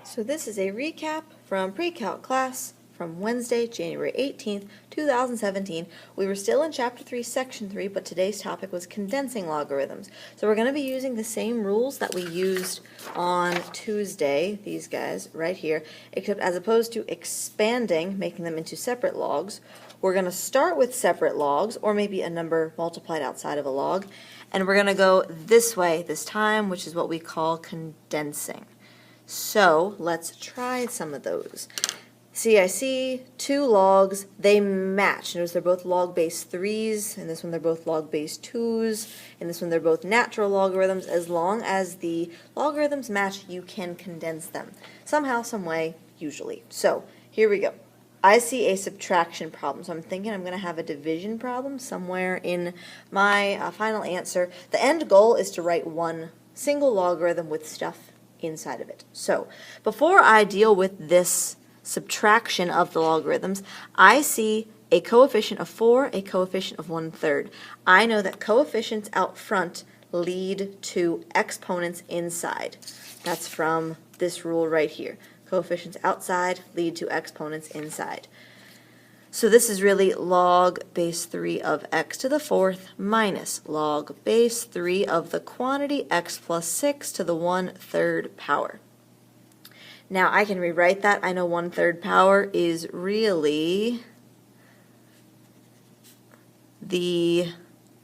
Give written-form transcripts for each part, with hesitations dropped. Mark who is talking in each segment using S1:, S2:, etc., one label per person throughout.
S1: So this is a recap from pre-calc class from Wednesday, January 18th, 2017. We were still in Chapter 3, Section 3, but today's topic was condensing logarithms. So we're going to be using the same rules that we used on Tuesday, these guys right here, except as opposed to expanding, making them into separate logs, we're going to start with separate logs, or maybe a number multiplied outside of a log, and we're going to go this way this time, which is what we call condensing. So let's try some of those. See, I see two logs, they match. Notice they're both log base 3s, in this one they're both log base 2s, in this one they're both natural logarithms. As long as the logarithms match, you can condense them. Somehow, some way, usually. So, here we go. I see a subtraction problem, so I'm thinking I'm going to have a division problem somewhere in my final answer. The end goal is to write one single logarithm with stuff inside of it. So, before I deal with this subtraction of the logarithms, I see a coefficient of 4, a coefficient of 1/3. I know that coefficients out front lead to exponents inside. That's from this rule right here. Coefficients outside lead to exponents inside. So this is really log base 3 of x to the 4th minus log base 3 of the quantity x plus 6 to the 1/3 power. Now I can rewrite that. I know 1/3 power is really the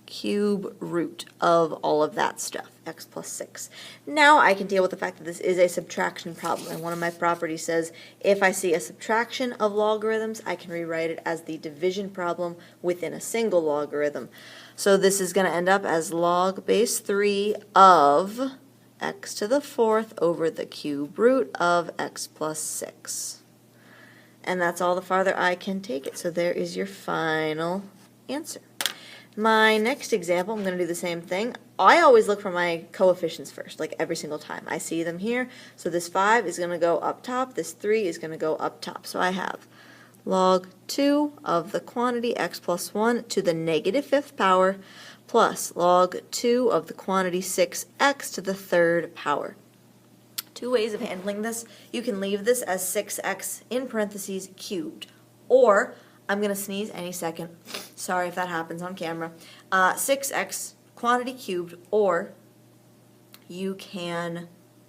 S1: cube root of all of that stuff, x plus 6. Now I can deal with the fact that this is a subtraction problem, and one of my properties says if I see a subtraction of logarithms, I can rewrite it as the division problem within a single logarithm. So this is going to end up as log base 3 of x to the 4th over the cube root of x plus 6. And that's all the farther I can take it. So there is your final answer. My next example, I'm going to do the same thing. I always look for my coefficients first, like every single time. I see them here. So this 5 is going to go up top. This 3 is going to go up top. So I have log 2 of the quantity x plus 1 to the -5th power plus log 2 of the quantity 6x to the 3rd power. Two ways of handling this. You can leave this as 6x in parentheses cubed, or I'm going to sneeze any second. Sorry if that happens on camera. 6x quantity cubed, or you can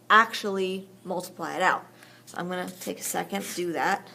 S1: actually multiply it out. So I'm going to take a second to do that.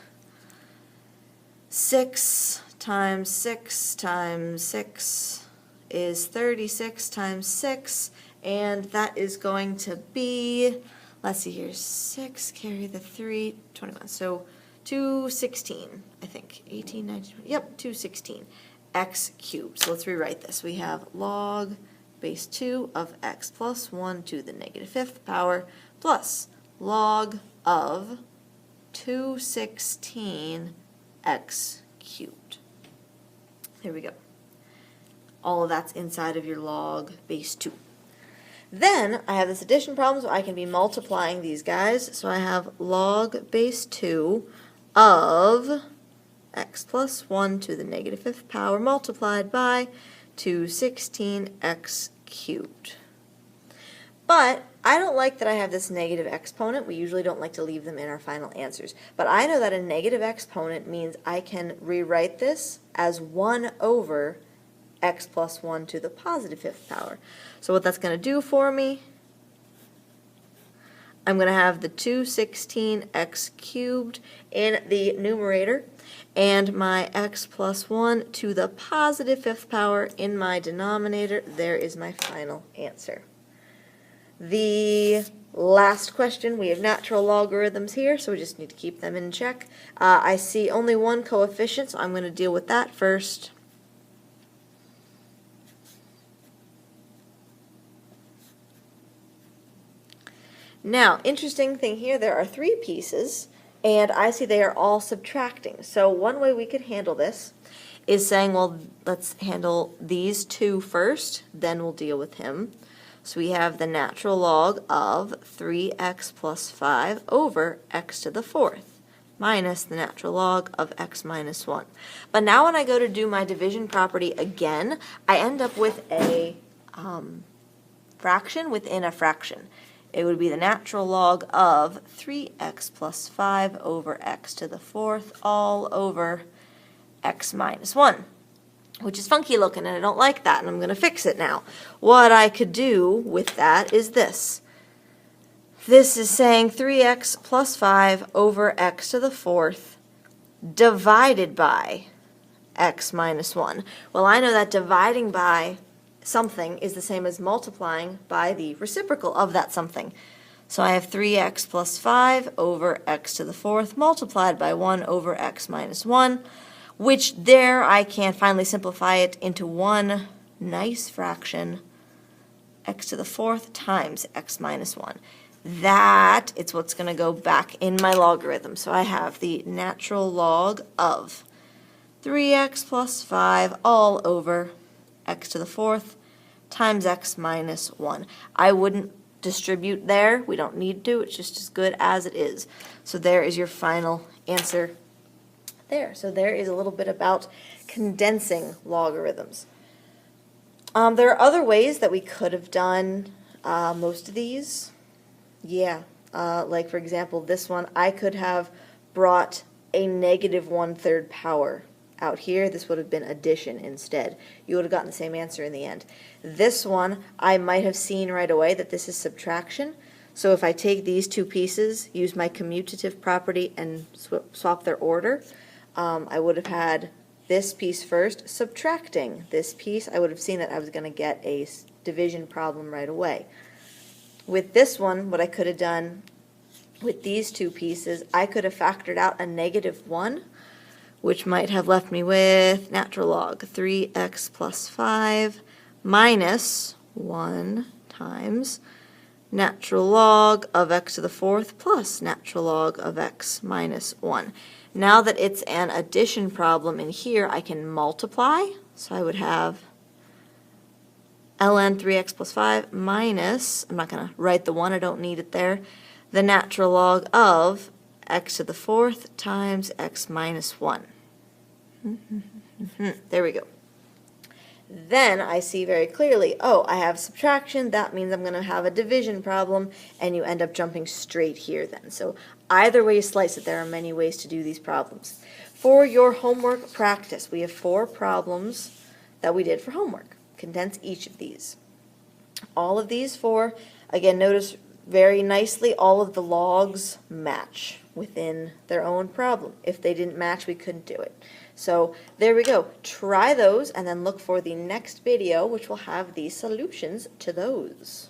S1: 6 times 6 times 6 is 36 times 6, and that is going to be, let's see here, 6 carry the 3, 21. So 216, I think. 18, 19, 20, yep, 216. X cubed. So let's rewrite this. We have log base 2 of x plus 1 to the -5th power plus log of 216 x cubed. There we go. All of that's inside of your log base 2. Then I have this addition problem, so I can be multiplying these guys. So I have log base 2 of x plus 1 to the -5th power multiplied by 216x cubed. But I don't like that I have this negative exponent. We usually don't like to leave them in our final answers. But I know that a negative exponent means I can rewrite this as 1 over x plus 1 to the +5th power. So what that's going to do for me, I'm going to have the 216x cubed in the numerator, and my x plus 1 to the +5th power in my denominator. There is my final answer. The last question, we have natural logarithms here, so we just need to keep them in check. I see only one coefficient, so I'm going to deal with that first. Now, interesting thing here, there are 3 pieces, and I see they are all subtracting. So one way we could handle this is saying, well, let's handle these 2 first, then we'll deal with him. So we have the natural log of 3x plus 5 over x to the 4th minus the natural log of x minus 1. But now when I go to do my division property again, I end up with a fraction within a fraction. it would be the natural log of 3x plus 5 over x to the fourth all over x minus 1, which is funky looking, and I don't like that, and I'm going to fix it now. What I could do with that is this. This is saying 3x plus 5 over x to the fourth divided by x minus 1. Well, I know that dividing by something is the same as multiplying by the reciprocal of that something. So I have 3x plus 5 over x to the fourth multiplied by 1 over x minus 1, which there I can finally simplify it into one nice fraction, x to the fourth times x minus 1. That is what's going to go back in my logarithm. So I have the natural log of 3x plus 5 all over x to the fourth times x minus 1. I wouldn't distribute there. We don't need to. It's just as good as it is. So there is your final answer there. So there is a little bit about condensing logarithms. There are other ways that we could have done most of these. Yeah, like for example, this one, I could have brought a negative 1/3 power out here. This would have been addition instead. You would have gotten the same answer in the end. This one, I might have seen right away that this is subtraction. So if I take these two pieces, use my commutative property, and swap their order, I would have had this piece first, subtracting this piece. I would have seen that I was going to get a division problem right away. With this one, what I could have done with these two pieces, I could have factored out a negative 1, which might have left me with natural log 3x plus 5 minus 1 times natural log of x to the fourth plus natural log of x minus 1. Now that it's an addition problem in here, I can multiply. So I would have ln 3x plus 5 minus, I'm not going to write the 1, I don't need it there, the natural log of x to the fourth times x minus 1. There we go. Then I see very clearly, oh, I have subtraction, that means I'm going to have a division problem, and you end up jumping straight here then. So either way you slice it, there are many ways to do these problems. For your homework practice, we have 4 problems that we did for homework. Condense each of these. All of these 4, again, notice very nicely all of the logs match within their own problem. If they didn't match, we couldn't do it. So there we go. Try those and then look for the next video, which will have the solutions to those.